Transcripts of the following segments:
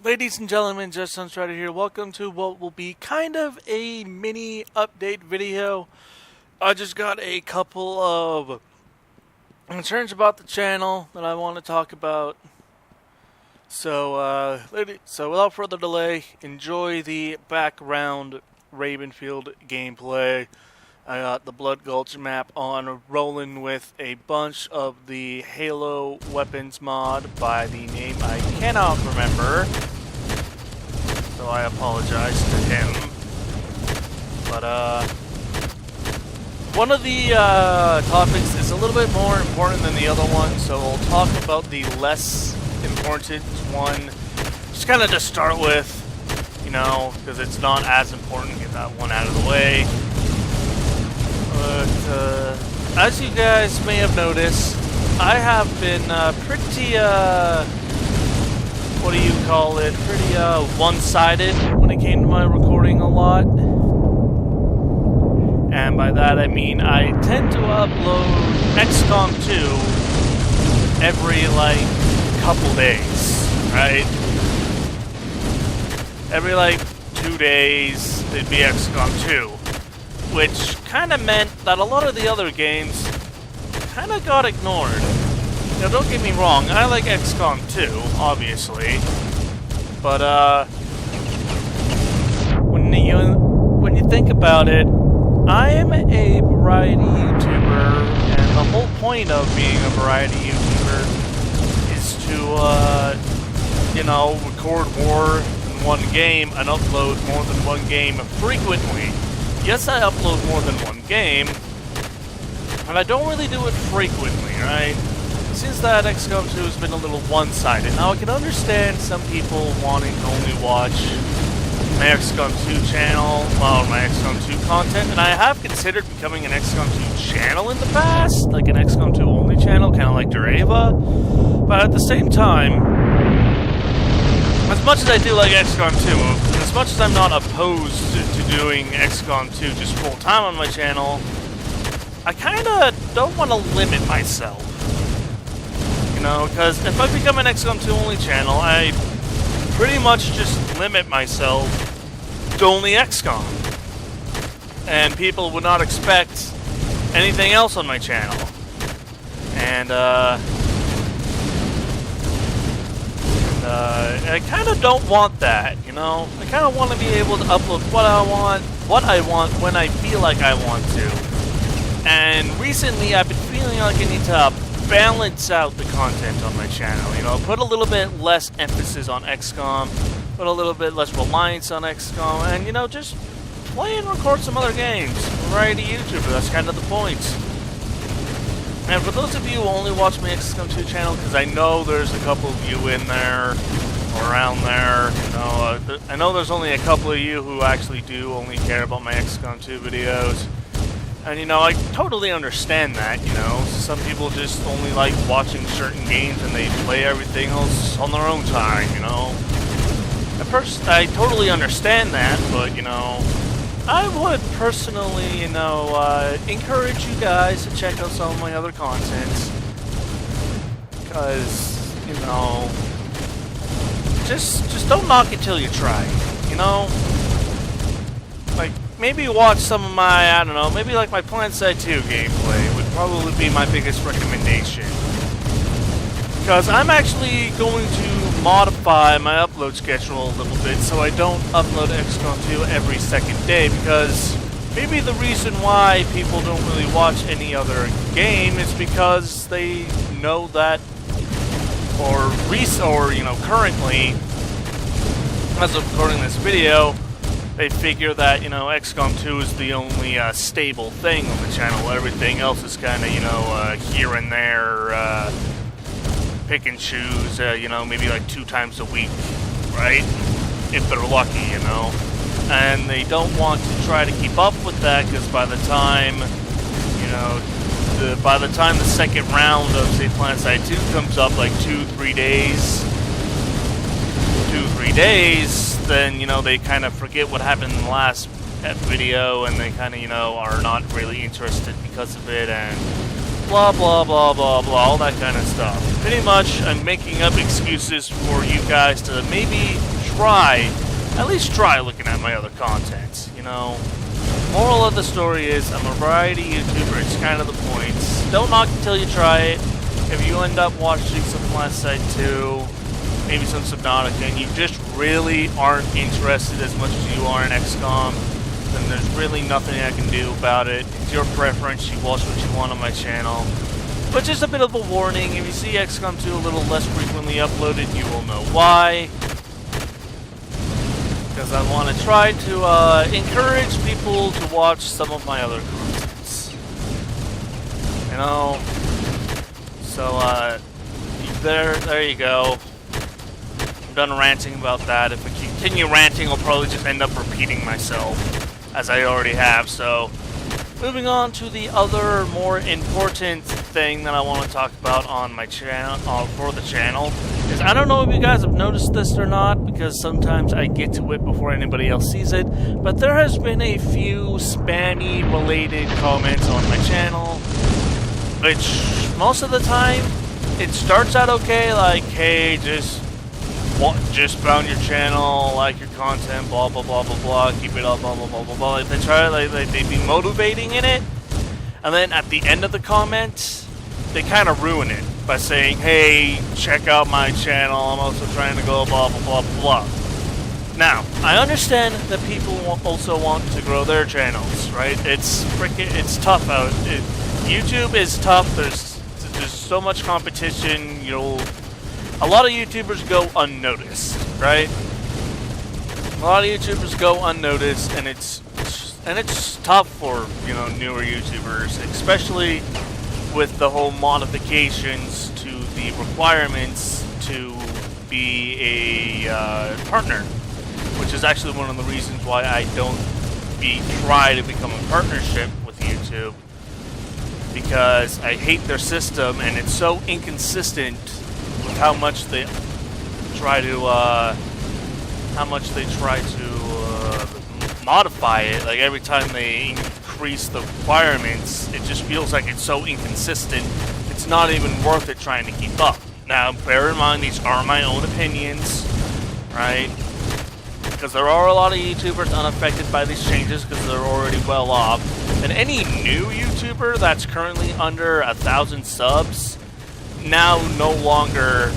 Ladies and gentlemen, just Sunstrider here. Welcome to what will be kind of a mini update video. I just got a couple of concerns about the channel that I want to talk about. So without further delay, enjoy the background Ravenfield gameplay. I got the Blood Gulch map on, rolling with a bunch of the Halo weapons mod by the name I cannot remember, so I apologize to him. But one of the topics is a little bit more important than the other one, so we'll talk about the less important one, just kind of to start with, you know, because it's not as important to get that one out of the way. But as you guys may have noticed, I have been pretty, what do you call it, pretty one-sided when it came to my recording a lot. And by that I mean I tend to upload Xcom 2 every, couple days, right? Every, 2 days, it'd be Xcom 2. Which kind of meant that a lot of the other games kind of got ignored. Now, don't get me wrong, I like Xcom 2, obviously, but when you think about it, I am a variety YouTuber, and the whole point of being a variety YouTuber is to, record more than one game and upload more than one game frequently. Yes, I upload more than one game, and I don't really do it frequently, right? It seems that Xcom 2 has been a little one-sided. Now, I can understand some people wanting to only watch my Xcom 2 channel, well, my Xcom 2 content, and I have considered becoming an Xcom 2 channel in the past, like an Xcom 2 only channel, kind of like Dureva, but at the same time, as much as I do like Xcom 2, as much as I'm not opposed to doing Xcom 2 just full-time on my channel, I kinda don't want to limit myself. You know, because if I become an Xcom 2 only channel, I pretty much just limit myself to only Xcom. And people would not expect anything else on my channel. And, I kind of don't want that, you know? I kind of want to be able to upload what I want, when I feel like I want to. And recently, I've been feeling like I need to balance out the content on my channel, you know? Put a little bit less emphasis on XCOM, put a little bit less reliance on XCOM, and, you know, just play and record some other games. Variety YouTuber, that's kind of the point. And for those of you who only watch my Xcom 2 channel, because I know there's a couple of you in there, or around there, you know, I know there's only a couple of you who actually do only care about my Xcom 2 videos. And, you know, I totally understand that, you know. Some people just only like watching certain games and they play everything else on their own time, you know. I totally understand that, but, you know, I would personally, you know, encourage you guys to check out some of my other content. Because, you know, just don't knock it till you try, you know? Like, maybe watch some of my, I don't know, maybe like my PlanetSide 2 gameplay would probably be my biggest recommendation. Because I'm actually going to modify my upload schedule a little bit so I don't upload Xcom 2 every second day, because maybe the reason why people don't really watch any other game is because they know that, or you know, currently, as of recording this video, they figure that, you know, Xcom 2 is the only stable thing on the channel. Everything else is kind of, you know, here and there, pick and choose, you know, maybe like 2 times a week, right? If they're lucky, you know. And they don't want to try to keep up with that, because by the time, you know, by the time the second round of, say, PlanetSide 2 comes up, like 2-3 days, then, you know, they kind of forget what happened in the last video, and they kind of, you know, are not really interested because of it, and blah, blah, blah, blah, blah, all that kind of stuff. Pretty much, I'm making up excuses for you guys to maybe at least try looking at my other content, you know? Moral of the story is, I'm a variety YouTuber, it's kind of the point. Don't knock until you try it. If you end up watching some Last Sight 2, maybe some Subnautica, and you just really aren't interested as much as you are in Xcom, then there's really nothing I can do about it. It's your preference, you watch what you want on my channel. But just a bit of a warning, if you see Xcom 2 a little less frequently uploaded, you will know why. Because I want to try to encourage people to watch some of my other contents. You know? So, there you go. I'm done ranting about that. If I continue ranting, I'll probably just end up repeating myself, as I already have. So, moving on to the other more important thing that I want to talk about on my channel, for the channel, is I don't know if you guys have noticed this or not, because sometimes I get to it before anybody else sees it, but there has been a few spammy related comments on my channel, which most of the time it starts out okay, like, hey, just found your channel, like your content, blah blah blah blah blah, keep it up, blah blah blah blah blah. Like they try, like they be motivating in it, and then at the end of the comment, they kind of ruin it by saying, "Hey, check out my channel. I'm also trying to go blah blah blah blah blah." Now, I understand that people also want to grow their channels, right? It's tough out. YouTube is tough. There's so much competition. A lot of YouTubers go unnoticed, right? A lot of YouTubers go unnoticed, and it's tough for newer YouTubers, especially with the whole modifications to the requirements to be a partner, which is actually one of the reasons why I don't try to become a partnership with YouTube, because I hate their system and it's so inconsistent with how much they try to modify it. Like every time they increase the requirements, it just feels like it's so inconsistent. It's not even worth it trying to keep up. Now, bear in mind, these are my own opinions, right? Because there are a lot of YouTubers unaffected by these changes because they're already well off. And any new YouTuber that's currently under 1,000 subs now no longer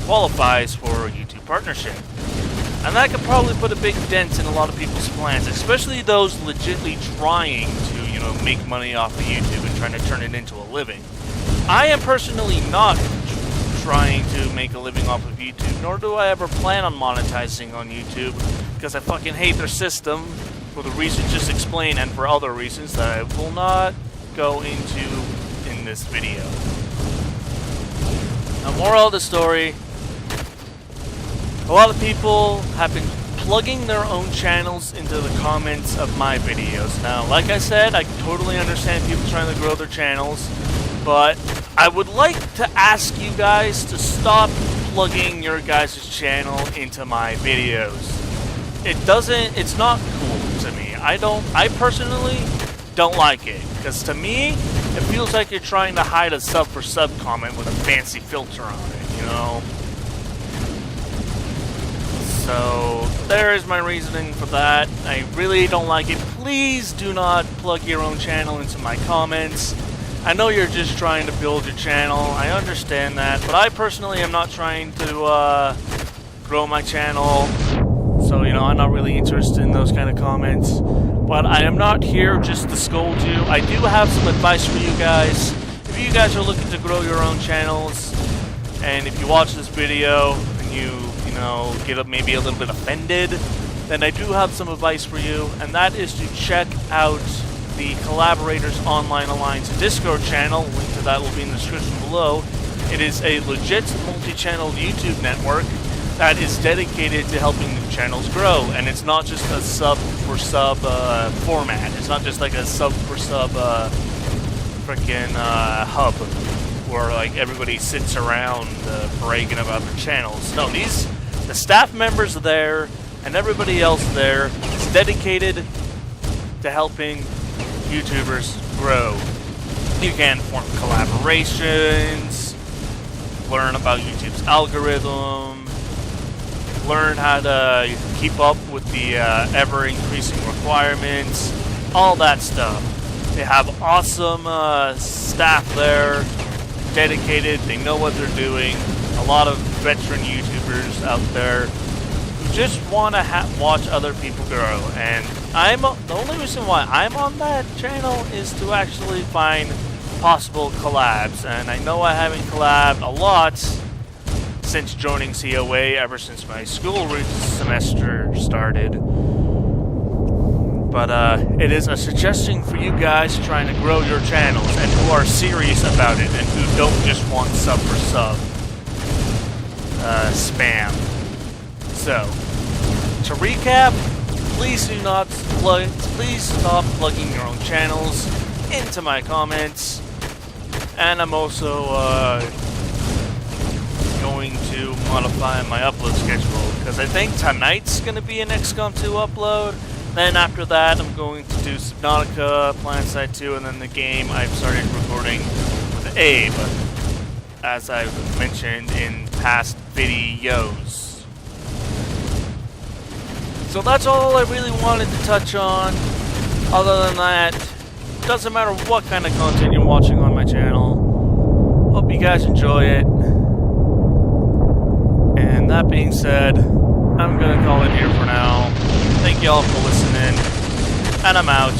qualifies for a YouTube partnership. And that could probably put a big dent in a lot of people's plans, especially those legitimately trying to, make money off of YouTube and trying to turn it into a living. I am personally not trying to make a living off of YouTube, nor do I ever plan on monetizing on YouTube, because I fucking hate their system for the reasons just explained and for other reasons that I will not go into in this video. Now, moral of the story, a lot of people have been plugging their own channels into the comments of my videos. Now, like I said, I totally understand people trying to grow their channels, but I would like to ask you guys to stop plugging your guys' channel into my videos. It's not cool to me. I personally don't like it, because to me, it feels like you're trying to hide a sub for sub comment with a fancy filter on it, So, there is my reasoning for that. I really don't like it. Please do not plug your own channel into my comments. I know you're just trying to build your channel. I understand that. But I personally am not trying to grow my channel. So, I'm not really interested in those kind of comments. But I am not here just to scold you. I do have some advice for you guys. If you guys are looking to grow your own channels, and if you watch this video and you get maybe a little bit offended, then I do have some advice for you, and that is to check out the Collaborators Online Alliance Discord channel. Link to that will be in the description below. It is a legit multi-channel YouTube network that is dedicated to helping new channels grow, and it's not just a sub for sub format. It's not just like a sub for sub freaking hub where like everybody sits around bragging about their channels. No, the staff members there and everybody else there is dedicated to helping YouTubers grow. You can form collaborations, learn about YouTube's algorithm, learn how to keep up with the ever-increasing requirements, all that stuff. They have awesome staff there, dedicated, they know what they're doing. A lot of veteran YouTubers out there who just want to watch other people grow. And the only reason why I'm on that channel is to actually find possible collabs. And I know I haven't collabed a lot since joining COA, ever since my school semester started. But it is a suggestion for you guys trying to grow your channels and who are serious about it and who don't just want sub for sub spam. So, to recap, please stop plugging your own channels into my comments. And I'm also going to modify my upload schedule, because I think tonight's going to be an Xcom 2 upload. Then after that, I'm going to do Subnautica, PlanetSide 2, and then the game I've started recording with Abe, as I've mentioned in past videos. So that's all I really wanted to touch on. Other than that, doesn't matter what kind of content you're watching on my channel. Hope you guys enjoy it. And that being said, I'm gonna call it here for now. Thank y'all for listening, and I'm out.